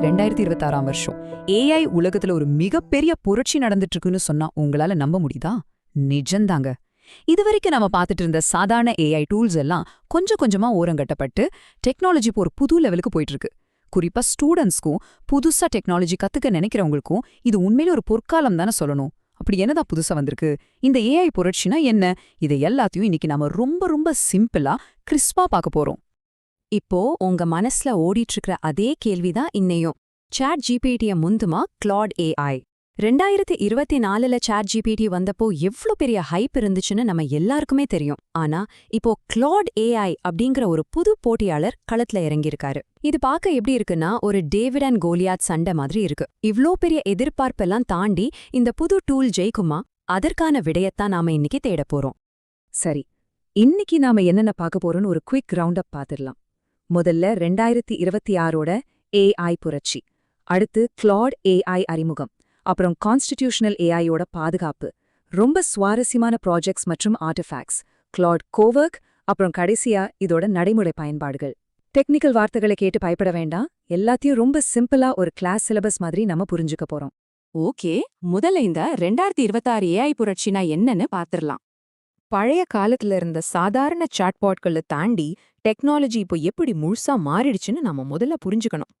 2026ஆம் வருஷம் ஏஐ உலகத்துல ஒரு மிகப்பெரிய புரட்சி நடந்துட்டு இருக்குன்னு சொன்னா உங்களால நம்ப முடியுதா? நிஜந்தாங்க. இதுவரைக்கும் நம்ம பார்த்துட்டு இருந்த சாதாரண ஏஐ டூல்ஸ் எல்லாம் கொஞ்சம் கொஞ்சமா ஓரங்கட்டப்பட்டு டெக்னாலஜி இப்போ ஒரு புது லெவலுக்கு போயிட்டு இருக்கு. குறிப்பா ஸ்டூடெண்ட்ஸ்க்கும் புதுசா டெக்னாலஜி கத்துக்க நினைக்கிறவங்களுக்கும் இது உண்மையிலே ஒரு பொற்காலம் தானே சொல்லணும். அப்படி என்னதான் புதுசா வந்திருக்கு? இந்த ஏஐ புரட்சினா என்ன? இதை எல்லாத்தையும் இன்னைக்கு நாம ரொம்ப ரொம்ப சிம்பிளா கிறிஸ்பா பார்க்க போறோம். இப்போ உங்க மனசுல ஓடிட்டு இருக்கிற அதே கேள்விதான் இன்னையும். சாட் ஜிபிடிய முந்துமா கிளாட் ஏஐ? 2024ல சாட் ஜிபிடி வந்தப்போ எவ்ளோ பெரிய ஹைப் இருந்துச்சுன்னு நம்ம எல்லாருக்குமே தெரியும். ஆனா இப்போ கிளாட் ஏஐ அப்படிங்கிற ஒரு புது போட்டியாளர் களத்துல இறங்கியிருக்காரு. இது பார்க்க எப்படி இருக்குன்னா ஒரு டேவிட் அண்ட் கோலியாத் சண்டை மாதிரி இருக்கு. இவ்ளோ பெரிய எதிர்பார்ப்பெல்லாம் தாண்டி இந்த புது டூல் ஜெயிக்குமா? அதற்கான விடயத்தான் நாம இன்னைக்கு தேட போறோம். சரி, இன்னைக்கு நாம என்னென்ன பார்க்க போறோம்னு ஒரு குவிக் ரவுண்ட் அப் பார்த்துடலாம். முதல்ல 2026ஓட ஏஐ புரட்சி, அடுத்து கிளாட் ஏஐ அறிமுகம், அப்புறம் கான்ஸ்டிடியூஷனல் ஏஐயோட பாதுகாப்பு, ரொம்ப சுவாரஸ்யமான ப்ராஜெக்ட்ஸ் மற்றும் ஆர்டிஃபேக்ட்ஸ், கிளாட் கோவர்க், அப்புறம் கடைசியா இதோட நடைமுறை பயன்பாடுகள். டெக்னிக்கல் வார்த்தைகளை கேட்டு பயப்பட வேண்டாம், எல்லாத்தையும் ரொம்ப சிம்பிளா ஒரு கிளாஸ் சிலபஸ் மாதிரி நம்ம புரிஞ்சுக்க போறோம். ஓகே, முதல்ல இந்த 2026 ஏஐ புரட்சினா என்னன்னு பாத்திரலாம். பழைய காலத்துல இருந்த சாதாரண சாட்பாட்களை தாண்டி டெக்னாலஜி இப்போ எப்படி முழுசா மாறிடுச்சுன்னு நாம முதல்ல புரிஞ்சுக்கணும்.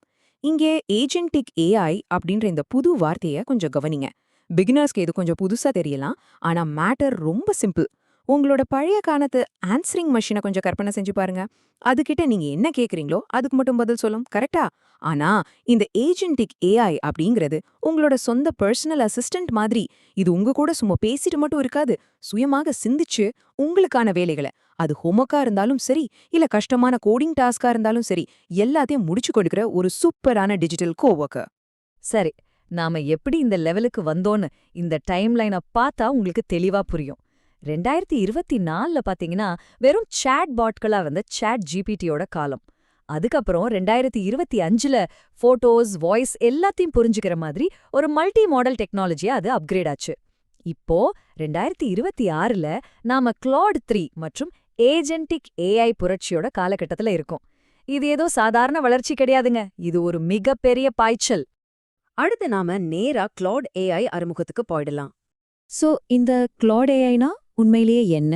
இங்கே ஏஜென்டிக் ஏஐ அப்படின்ற இந்த புது வார்த்தையை கொஞ்சம் கவனிங்க. பிகினர்ஸ்க்கு இது கொஞ்சம் புதுசா தெரியலாம், ஆனா மேட்டர் ரொம்ப சிம்பிள். உங்களோட பழைய காலத்து ஆன்சரிங் மெஷினை கொஞ்சம் கற்பனை செஞ்சு பாருங்க. அதுகிட்ட நீங்க என்ன கேக்குறீங்களோ அதுக்கு மட்டும் பதில் சொல்லும், கரெக்டா? ஆனா இந்த ஏஜென்டிக் ஏஐ அப்படிங்கிறது உங்களோட சொந்த பர்சனல் அசிஸ்டன்ட் மாதிரி. இது உங்க கூட சும்மா பேசிட்டு மட்டும் இருக்காது, சுயமாக சிந்திச்சு உங்களுக்கான வேலைகளை, அது ஹோம்ஒர்க்கா இருந்தாலும் சரி இல்ல கஷ்டமான கோடிங் டாஸ்கா இருந்தாலும் சரி, எல்லாத்தையும் முடிச்சு கொடுக்கிற ஒரு சூப்பரான டிஜிட்டல் கோவொர்க்கர். சரி, நாம எப்படி இந்த லெவலுக்கு வந்தோன்னு இந்த டைம்லைனை பார்த்தா உங்களுக்கு தெளிவா புரியும். 2024ல பாத்தீங்கன்னா வெறும் சாட் பாட்களா வந்த சாட் ஜிபிடியோட காலம். அதுக்கப்புறம் 2025ல போட்டோஸ், வாய்ஸ் எல்லாத்தையும் புரிஞ்சுக்கிற மாதிரி ஒரு மல்டி மாடல் டெக்னாலஜியா அது அப்கிரேட் ஆச்சு. இப்போ 2026ல நாம கிளாட் 3 மற்றும் ஏஜென்டிக் ஏஐ புரட்சியோட காலகட்டத்துல இருக்கோம். இது ஏதோ சாதாரண வளர்ச்சி கிடையாதுங்க, இது ஒரு மிகப்பெரிய பாய்ச்சல். அடுத்து நாம நேரா கிளாட் ஏஐ அறிமுகத்துக்கு போயிடலாம். சோ இந்த கிளாட் ஏஐனா உண்மையிலேயே என்ன?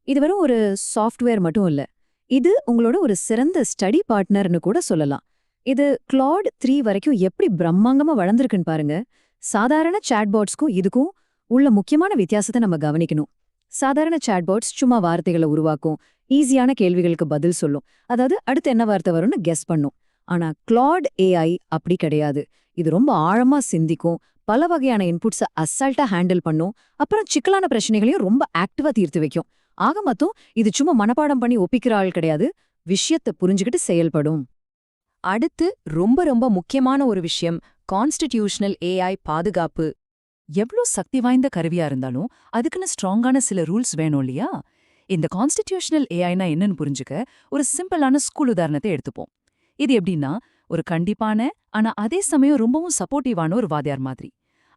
இது வெறும் ஒரு சாஃப்ட்வேர் மட்டும் இல்ல, இது உங்களோட ஒரு சிறந்த ஸ்டடி பார்ட்னர்னு கூட சொல்லலாம். இது கிளாட் 3 வரைக்கும் எப்படி பிரம்மாண்டமா வளர்ந்துருக்குன்னு பாருங்க. சாதாரண சாட்பாட்ஸ்க்கும் இதுக்கும் உள்ள முக்கியமான வித்தியாசத்தை நம்ம கவனிக்கணும். சாதாரண சாட்பாட்ஸ் சும்மா வார்த்தைகளை உருவாக்கும், ஈஸியான கேள்விகளுக்கு பதில் சொல்லும், அதாவது அடுத்து என்ன வார்த்தை வரும்னு கெஸ் பண்ணும். ஆனா கிளாட் ஏஐ அப்படி கிடையாது. இது ரொம்ப ஆழமா சிந்திக்கும், பல வகையான இன்புட்ஸை அசால்ட்டா ஹேண்டில் பண்ணும், அப்புறம் சிக்கலான பிரச்சனைகளையும் ரொம்ப ஆக்டிவா தீர்த்து வைக்கும். ஆக மொத்தம் இது சும்மா மனப்பாடம் பண்ணி ஒப்பிக்கிற ஆள் கிடையாது, விஷயத்தை புரிஞ்சுக்கிட்டு செயல்படும். அடுத்து ரொம்ப ரொம்ப முக்கியமான ஒரு விஷயம், கான்ஸ்டிடியூஷனல் ஏஐ பாதுகாப்பு. எவ்ளோ சக்தி வாய்ந்த கருவியா இருந்தாலும் அதுக்குன்னு ஸ்ட்ராங்கான சில ரூல்ஸ் வேணும் இல்லையா? இந்த கான்ஸ்டிடியூஷனல் ஏஐனா என்னன்னு புரிஞ்சுக்க ஒரு சிம்பிளான ஸ்கூல் உதாரணத்தை எடுத்துப்போம். இது எப்படின்னா, ஒரு கண்டிப்பான ஆனா அதே சமயம் ரொம்பவும் சப்போர்ட்டிவான ஒரு வாத்தியார் மாதிரி.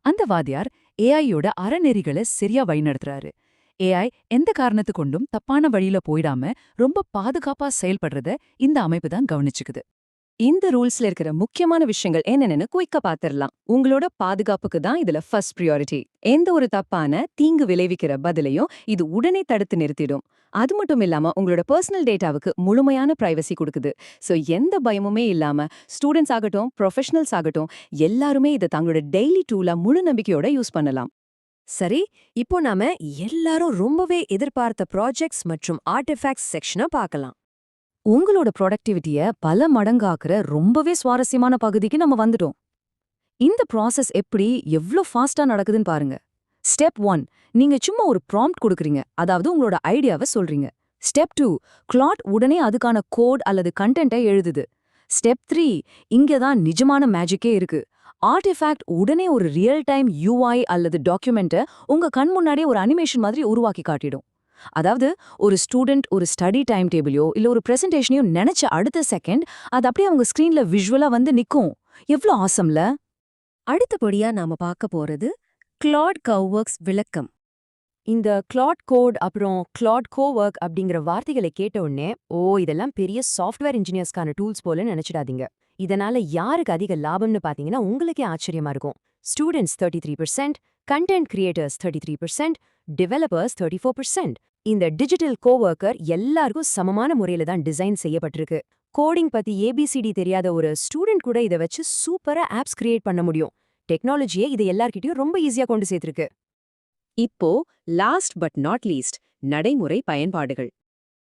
அந்த வாத்தியார் ஏஐயோட அறநெறிகளை சரியா வழிநடத்துறாரு. ஏஐ எந்த காரணத்து கொண்டும் தப்பான வழியில போயிடாம ரொம்ப பாதுகாப்பா செயல்படுறத இந்த அமைப்பு தான் கவனிச்சுக்குது. இந்த ரூல்ஸ்ல இருக்கிற முக்கியமான விஷயங்கள் என்னென்னு குயிக்கா பாத்திரலாம். உங்களோட பாதுகாப்புக்கு தான் இதுல ஃபர்ஸ்ட் ப்ரியாரிட்டி. எந்த ஒரு தப்பான தீங்கு விளைவிக்கிற பதிலையும் இது உடனே தடுத்து நிறுத்திடும். அது மட்டும் இல்லாம உங்களோட பர்சனல் டேட்டாவுக்கு முழுமையான பிரைவசி கொடுக்குது. சோ எந்த பயமுமே இல்லாம ஸ்டூடெண்ட்ஸ் ஆகட்டும், ப்ரொஃபஷனல்ஸ் ஆகட்டும், எல்லாருமே இதை தங்களோட டெய்லி டூலா முழு நம்பிக்கையோட யூஸ் பண்ணலாம். சரி, இப்போ நாம எல்லாரும் ரொம்பவே எதிர்பார்த்த ப்ராஜெக்ட்ஸ் மற்றும் ஆர்டிஃபேக்ட்ஸ் செக்ஷனை பார்க்கலாம். உங்களோட ப்ரொடக்டிவிட்டிய பல மடங்காக்குற ரொம்பவே சுவாரஸ்யமான பகுதிக்கு நம்ம வந்துட்டோம். இந்த ப்ராசஸ் எப்படி எவ்ளோ ஃபாஸ்டா நடக்குதுன்னு பாருங்க. ஸ்டெப் 1, நீங்க சும்மா ஒரு ப்ராம்ப்ட் கொடுக்குறீங்க, அதாவது உங்களோட ஐடியாவை சொல்றீங்க. ஸ்டெப் 2, கிளாட் உடனே அதுக்கான கோட் அல்லது கண்டென்ட்டை எழுதுது. ஸ்டெப் 3, இங்கதான் நிஜமான மேஜிக்கே இருக்கு. ஆர்டிஃபேக்ட் உடனே ஒரு ரியல் டைம் யூஐ அல்லது டாக்குமெண்ட்டை உங்க கண் முன்னாடியே ஒரு அனிமேஷன் மாதிரி உருவாக்கி காட்டிடும். அதாவது ஒரு ஸ்டூடெண்ட் ஒரு ஸ்டடி டைம் டேபிளையோ இல்ல ஒரு பிரசன்டேஷனையோ நினைச்ச அடுத்த செகண்ட் அது அப்படியே அவங்க ஸ்கிரீன்ல விஷுவலா வந்து நிக்கும். எவ்ளோ ஆசம்ல! அடுத்தபடியா நாம பார்க்க போறது கிளாட் கோவர்க்ஸ் விளக்கம். இந்த கிளாட் கோட் அப்புறம் கிளாட் கோவொர்க் அப்படிங்கிற வார்த்தைகளை கேட்ட உடனே இதெல்லாம் பெரிய சாஃப்ட்வேர் இன்ஜினியர்ஸ்க்கான டூல்ஸ் போல நினைச்சிடாதீங்க. இதனால யாருக்கு அதிக லாபம்னு பாத்தீங்கன்னா உங்களுக்கே ஆச்சரியமா இருக்கும். Students 33%, content creators 33%, developers 34%. இந்த டிஜிட்டல் கோவொர்க்கர் எல்லாருக்கும் சமமான முறையில தான் டிசைன் செய்யப்பட்டிருக்கு. கோடிங் பத்தி ஏபிசிடி தெரியாத ஒரு ஸ்டூடெண்ட் கூட இதை வச்சு சூப்பரா ஆப்ஸ் கிரியேட் பண்ண முடியும். டெக்னாலஜியை இது எல்லார்கிட்டயும் ரொம்ப ஈஸியா கொண்டு சேர்த்திருக்கு. இப்போ லாஸ்ட் பட் நாட் லீஸ்ட், நடைமுறை பயன்பாடுகள்.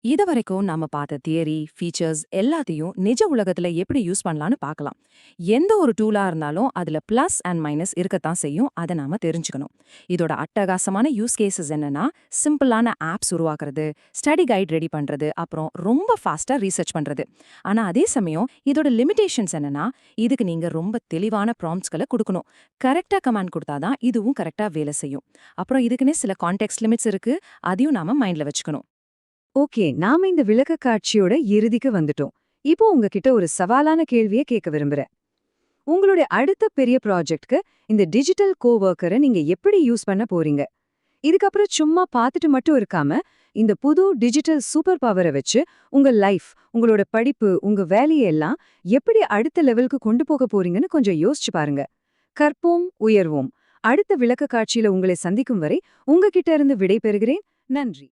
இதுவரைக்கும் நாம பார்த்த தியரி, ஃபீச்சர்ஸ் எல்லாத்தையும் நிஜ உலகத்துல எப்படி யூஸ் பண்ணலாம்னு பார்க்கலாம். எந்த ஒரு டூலா இருந்தாலும் அதுல பிளஸ் அண்ட் மைனஸ் இருக்கத்தான் செய்யும். அதை நாம தெரிஞ்சுக்கணும். இதோட அட்டகாசமான யூஸ் கேசஸ் என்னன்னா, சிம்பிளான ஆப்ஸ் உருவாக்குறது, ஸ்டடி கைட் ரெடி பண்றது, அப்புறம் ரொம்ப ஃபாஸ்டா ரீசர்ச் பண்றது. ஆனா அதே சமயம் இதோட லிமிடேஷன்ஸ் என்னன்னா, இதுக்கு நீங்க ரொம்ப தெளிவான ப்ராம்ப்ட்ஸ்களை கொடுக்கணும். கரெக்டா கமாண்ட் கொடுத்தாதான் இதுவும் கரெக்டா வேலை செய்யும். அப்புறம் இதுக்குன்னே சில கான்டெக்ஸ்ட் லிமிட்ஸ் இருக்கு, அதையும் நாம மைண்ட்ல வச்சுக்கணும். ஓகே, நாம இந்த விளக்க காட்சியோட இறுதிக்கு வந்துட்டோம். இப்போ உங்ககிட்ட ஒரு சவாலான கேள்வியை கேட்க விரும்புறேன். உங்களுடைய அடுத்த பெரிய ப்ராஜெக்ட்க்கு இந்த டிஜிட்டல் கோவொர்க்கரை நீங்க எப்படி யூஸ் பண்ண போறீங்க? இதுக்கப்புறம் சும்மா பார்த்துட்டு மட்டும் இருக்காம, இந்த புது டிஜிட்டல் சூப்பர் பவரை வச்சு உங்க லைஃப், உங்களோட படிப்பு, உங்க வேலையெல்லாம் எப்படி அடுத்த லெவலுக்கு கொண்டு போக போறீங்கன்னு கொஞ்சம் யோசிச்சு பாருங்க. கற்போம், உயர்வோம். அடுத்த விளக்க காட்சியில உங்களை சந்திக்கும் வரை உங்ககிட்ட இருந்து விடை பெறுகிறேன். நன்றி.